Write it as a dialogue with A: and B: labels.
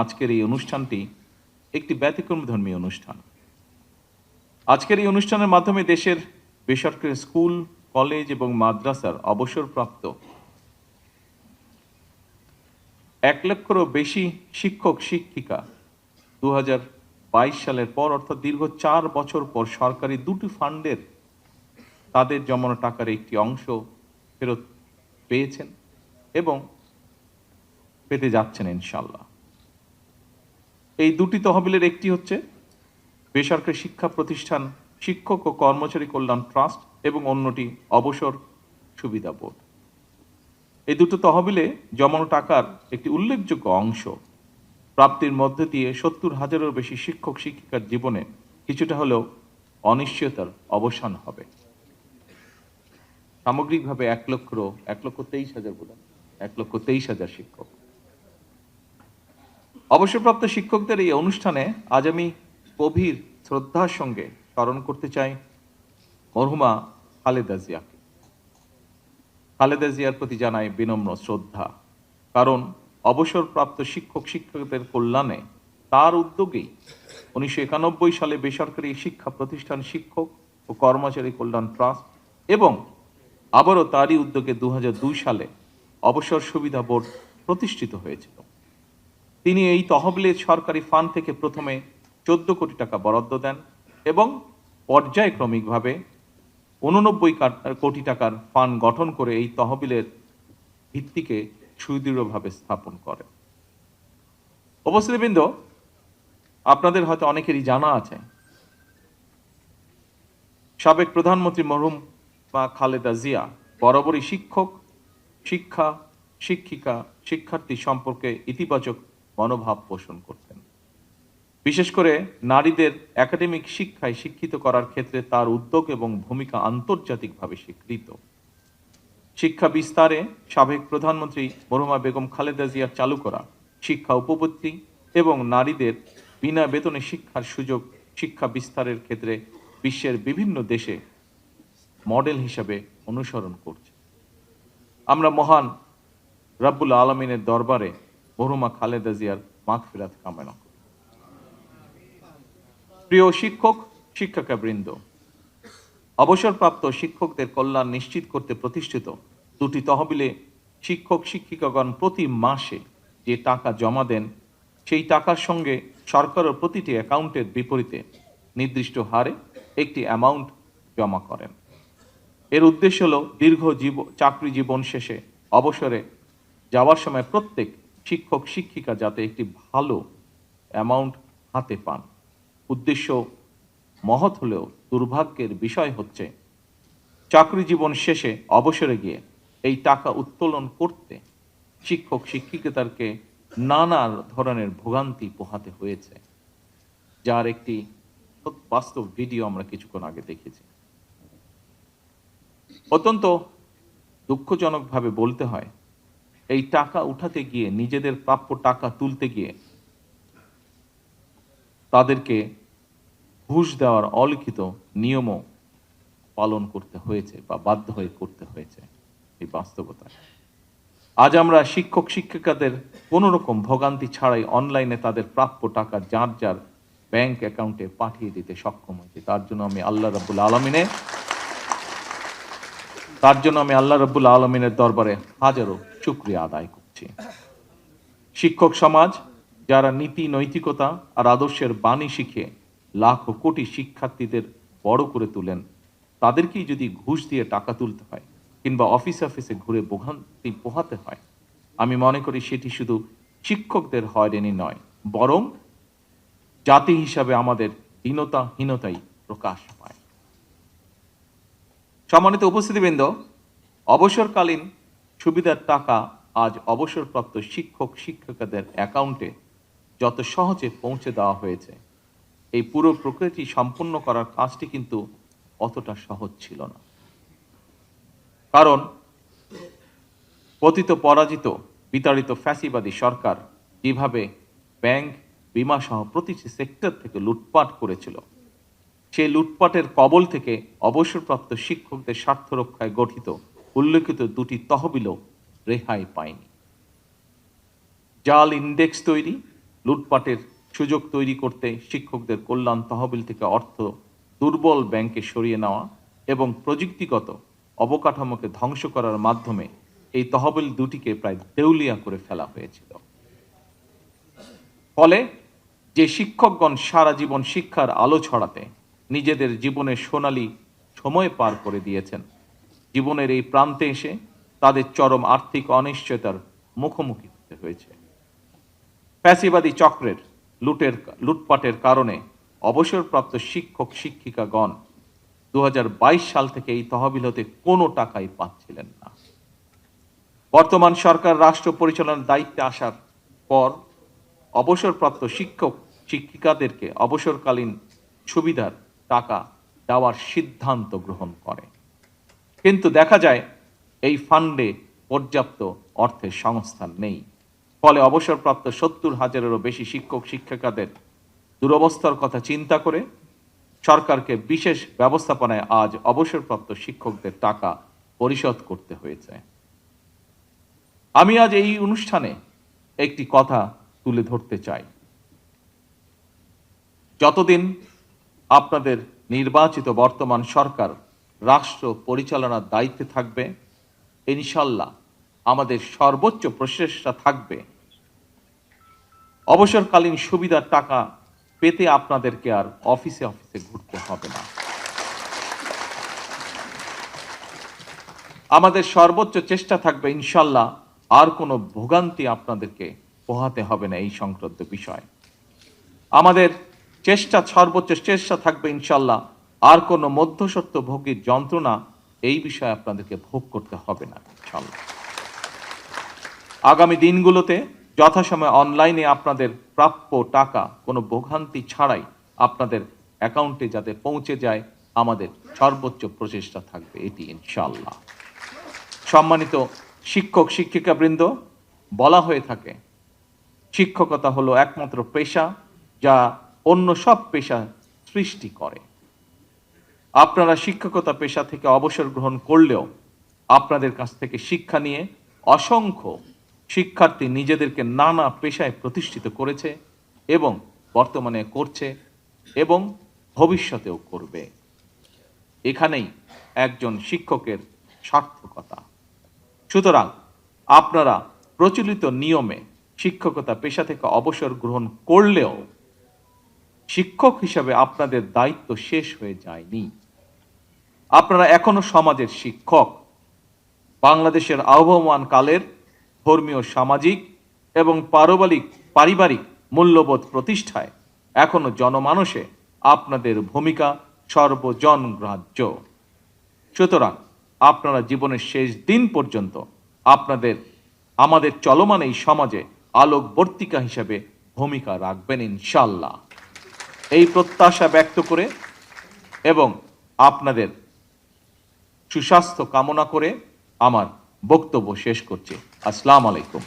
A: আজকের এই অনুষ্ঠানটি একটি ব্যতিক্রমধর্মী অনুষ্ঠান। আজকের এই অনুষ্ঠানের মাধ্যমে দেশের বেসরকারি স্কুল, কলেজ এবং মাদ্রাসার অবসরপ্রাপ্ত 1 লক্ষেরও বেশি শিক্ষক শিক্ষিকা 2022 সালের পর অর্থাৎ দীর্ঘ 4 বছর পর সরকারি দুটি ফান্ডের তাদের জমানো টাকার একটি অংশ ফেরত পেয়েছেন এবং পেতে যাচ্ছেন ইনশাআল্লাহ। এই দুটি তহবিলের একটি হচ্ছে বেসরকারি শিক্ষা প্রতিষ্ঠান শিক্ষক ও কর্মচারী কল্যাণ ট্রাস্ট এবং অন্যটি অবসর সুবিধা বোর্ড। এই দুটো তহবিলে জমানো টাকার একটি উল্লেখযোগ্য অংশ প্রাপ্তির মধ্যে দিয়ে 70,000-এরও বেশি শিক্ষক শিক্ষিকার জীবনে কিছুটা হলেও অনিশ্চয়তার অবসান হবে। সামগ্রিকভাবে 1,23,000 বলেন 1,23,000 শিক্ষক। অবসরপ্রাপ্ত শিক্ষকদের এই অনুষ্ঠানে আজ আমি গভীর শ্রদ্ধার সঙ্গে স্মরণ করতে চাই মরহুমা খালেদা জিয়াকে। খালেদা জিয়ার প্রতি জানাই বিনম্র শ্রদ্ধা, কারণ অবসরপ্রাপ্ত শিক্ষক শিক্ষকদের কল্যাণে তার উদ্যোগেই 1991 সালে বেসরকারি শিক্ষা প্রতিষ্ঠান শিক্ষক ও কর্মচারী কল্যাণ ট্রাস্ট এবং আবারও তারই উদ্যোগে 2002 সালে অবসর সুবিধা বোর্ড প্রতিষ্ঠিত হয়েছিল। তিনি এই তহবিলের সরকারি ফান্ড থেকে প্রথমে 14 কোটি টাকা বরাদ্দ দেন এবং পর্যায়ক্রমিকভাবে 89 কোটি টাকার ফান্ড গঠন করে এই তহবিলের ভিত্তিকে সুদৃঢ়ভাবে স্থাপন করেন। উপস্থিতবৃন্দ, আপনাদের হয়তো অনেকেরই জানা আছে সাবেক প্রধানমন্ত্রী মরহুম খালেদা জিয়া বরাবরই শিক্ষক, শিক্ষা, শিক্ষিকা, শিক্ষার্থী সম্পর্কে ইতিবাচক মনোভাব পোষণ করতেন। বিশেষ করে নারীদের একাডেমিক শিক্ষায় শিক্ষিত করার ক্ষেত্রে তার উদ্যোগ এবং ভূমিকা আন্তর্জাতিকভাবে স্বীকৃত। শিক্ষা বিস্তারে সাবেক প্রধানমন্ত্রী মরহুমা বেগম খালেদা জিয়া চালু করা শিক্ষা উপবৃত্তি এবং নারীদের বিনা বেতনে শিক্ষার সুযোগ শিক্ষা বিস্তারের ক্ষেত্রে বিশ্বের বিভিন্ন দেশে মডেল হিসাবে অনুসরণ করছে। আমরা মহান রব্বুল আলমিনের দরবারে মরহুমা খালেদা জিয়ার মাগফিরাত কামনা করি। প্রিয় শিক্ষক শিক্ষিকাবৃন্দ, অবসরপ্রাপ্ত শিক্ষকদের কল্যাণ নিশ্চিত করতে প্রতিষ্ঠিত দুটি তহবিলে শিক্ষক শিক্ষিকাগণ প্রতি মাসে যে টাকা জমা দেন সেই টাকার সঙ্গে সরকারের প্রতিটি অ্যাকাউন্টের বিপরীতে নির্দিষ্ট হারে একটি অ্যামাউন্ট জমা করেন। এর উদ্দেশ্য হল দীর্ঘ চাকরি জীবন শেষে অবসরে যাওয়ার সময় প্রত্যেক শিক্ষক শিক্ষিকা যাতে একটি ভালো অ্যামাউন্ট হাতে পান। উদ্দেশ্য মহৎ হলেও দুর্ভাগ্যের বিষয় হচ্ছে চাকরি জীবন শেষে অবসরে গিয়ে এই টাকা উত্তোলন করতে শিক্ষক শিক্ষিকাদেরকে নানা ধরনের ভোগান্তি পোহাতে হয়েছে, যার একটি বাস্তব ভিডিও আমরা কিছুক্ষণ আগে দেখেছি। অত্যন্ত দুঃখজনকভাবে বলতে হয়, এই টাকা উঠাতে গিয়ে নিজেদের প্রাপ্য টাকা তুলতে গিয়ে তাদেরকে ঘুষ দেওয়ার অলিখিত নিয়মও পালন করতে হয়েছে বা বাধ্য হয়ে করতে হয়েছে। এই বাস্তবতা আজ আমরা শিক্ষক শিক্ষিকাদের কোনো রকম ভোগান্তি ছাড়াই অনলাইনে তাদের প্রাপ্য টাকা যার যার ব্যাংক অ্যাকাউন্টে পাঠিয়ে দিতে সক্ষম হয়েছে। তার জন্য আমি আল্লাহ রাব্বুল আলামিনের দরবারে হাজারো শুকরিয়া আদায় করছি। শিক্ষক সমাজ যারা নীতি নৈতিকতা আর আদর্শের বাণী শিখে লাখো কোটি শিক্ষার্থীদের বড় করে তুলেন, তাদেরকেই যদি ঘুষ দিয়ে টাকা তুলতে হয় কিংবা অফিসে ঘুরে ভোগান্তি পোহাতে হয়, আমি মনে করি সেটি শুধু শিক্ষকদের হয়রানি নয়, বরং জাতি হিসাবে আমাদের হীনতাই প্রকাশ পায়। সম্মানিত উপস্থিতিবৃন্দ, অবসরকালীন সুবিধার টাকা আজ অবসরপ্রাপ্ত শিক্ষক শিক্ষিকাদের অ্যাকাউন্টে যত সহজে পৌঁছে দেওয়া হয়েছে, এই পুরো প্রক্রিয়াটি সম্পূর্ণ করার কাজটি কিন্তু অতটা সহজ ছিল না। কারণ পতিত পরাজিত বিতাড়িত ফ্যাসিবাদী সরকার যেভাবে ব্যাংক, বিমা সহ প্রতিটি সেক্টর থেকে লুটপাট করেছিল, সেই লুটপাটের কবল থেকে অবসরপ্রাপ্ত শিক্ষকদের স্বার্থ রক্ষায় গঠিত উল্লেখিত দুটি তহবিলও রেহাই পায়নি। জাল ইন্ডেক্স তৈরি, লুটপাটের সুযোগ তৈরি করতে শিক্ষকদের কল্যাণ তহবিল থেকে অর্থ দুর্বল ব্যাংকে সরিয়ে নেওয়া এবং প্রযুক্তিগত অবকাঠামোকে ধ্বংস করার মাধ্যমে এই তহবিল দুটিকে প্রায় দেউলিয়া করে ফেলা হয়েছিল। ফলে যে শিক্ষকগণ সারা জীবন শিক্ষার আলো ছড়াতে নিজেদের জীবনের সোনালী সময় পার করে দিয়েছেন, জীবনের এই প্রান্তে এসে তাদের চরম আর্থিক অনিশ্চয়তার মুখোমুখি হতে হয়েছে। ফ্যাসিবাদী চক্রের লুটপাটের কারণে অবসরপ্রাপ্ত শিক্ষক শিক্ষিকাগণ 2022 সাল থেকে এই তহবিল হতে কোনো টাকাই পাচ্ছিলেন না। বর্তমান সরকার রাষ্ট্র পরিচালনার দায়িত্বে আসার পর অবসরপ্রাপ্ত শিক্ষক শিক্ষিকাদেরকে অবসরকালীন সুবিধার টাকা দেওয়ার সিদ্ধান্ত গ্রহণ করে, কিন্তু দেখা যায় এই ফান্ডে পর্যাপ্ত অর্থের সংস্থান নেই। ফলে অবসরপ্রাপ্ত 70,000-এরও বেশি শিক্ষক শিক্ষিকাদের দুরবস্থার কথা চিন্তা করে সরকারকে বিশেষ ব্যবস্থাপনায় আজ অবসরপ্রাপ্ত শিক্ষকদের টাকা পরিশোধ করতে হয়েছে। আমি আজ এই অনুষ্ঠানে একটি কথা তুলে ধরতে চাই। যতদিন আপনাদের নির্বাচিত বর্তমান সরকার রাষ্ট্র পরিচালনার দায়িত্বে থাকবে, ইনশাল্লাহ আমাদের সর্বোচ্চ প্রচেষ্টা থাকবে অবসরকালীন সুবিধার টাকা পেতে আপনাদেরকে আর অফিসে অফিসে ঘুরতে হবে না। আমাদের সর্বোচ্চ চেষ্টা থাকবে ইনশাল্লাহ আর কোনো ভোগান্তি আপনাদেরকে পোহাতে হবে না এই সংক্রান্ত বিষয়। আমাদের সর্বোচ্চ চেষ্টা থাকবে ইনশাল্লাহ আর কোনো মধ্যস্বত্ব ভোগীর যন্ত্রণা এই বিষয়ে আপনাদেরকে ভোগ করতে হবে না ইনশাল্লাহ। আগামী দিনগুলোতে যথাসময়ে অনলাইনে আপনাদের প্রাপ্য টাকা কোনো ভোগান্তি ছাড়াই আপনাদের অ্যাকাউন্টে যাতে পৌঁছে যায় আমাদের সর্বোচ্চ প্রচেষ্টা থাকবে এটি ইনশাআল্লাহ। সম্মানিত শিক্ষক শিক্ষিকাবৃন্দ, বলা হয়ে থাকে শিক্ষকতা হলো একমাত্র পেশা যা অন্য সব পেশা সৃষ্টি করে। আপনারা শিক্ষকতা পেশা থেকে অবসর গ্রহণ করলেও আপনাদের কাছ থেকে শিক্ষা নিয়ে অসংখ্য শিক্ষার্থী নিজেদেরকে নানা পেশায় প্রতিষ্ঠিত করেছে এবং বর্তমানে করছে এবং ভবিষ্যতেও করবে। এখানেই একজন শিক্ষকের সার্থকতা। সুতরাং আপনারা প্রচলিত নিয়মে শিক্ষকতা পেশা থেকে অবসর গ্রহণ করলেও শিক্ষক হিসাবে আপনাদের দায়িত্ব শেষ হয়ে যায়নি। আপনারা এখনো সমাজের শিক্ষক। বাংলাদেশের আহ্বান কালের ধর্মীয়, সামাজিক এবং পারিবারিক মূল্যবোধ প্রতিষ্ঠায় এখনো জনমানসে আপনাদের ভূমিকা সর্বজনগ্রাহ্য। সুতরাং আপনারা জীবনের শেষ দিন পর্যন্ত আমাদের চলমান এই সমাজে আলোকবর্তিকা হিসেবে ভূমিকা রাখবেন ইনশাআল্লাহ। এই প্রত্যাশা ব্যক্ত করে এবং আপনাদের সুস্বাস্থ্য কামনা করে আমার বক্তব্য শেষ করছি। আসসালামু আলাইকুম।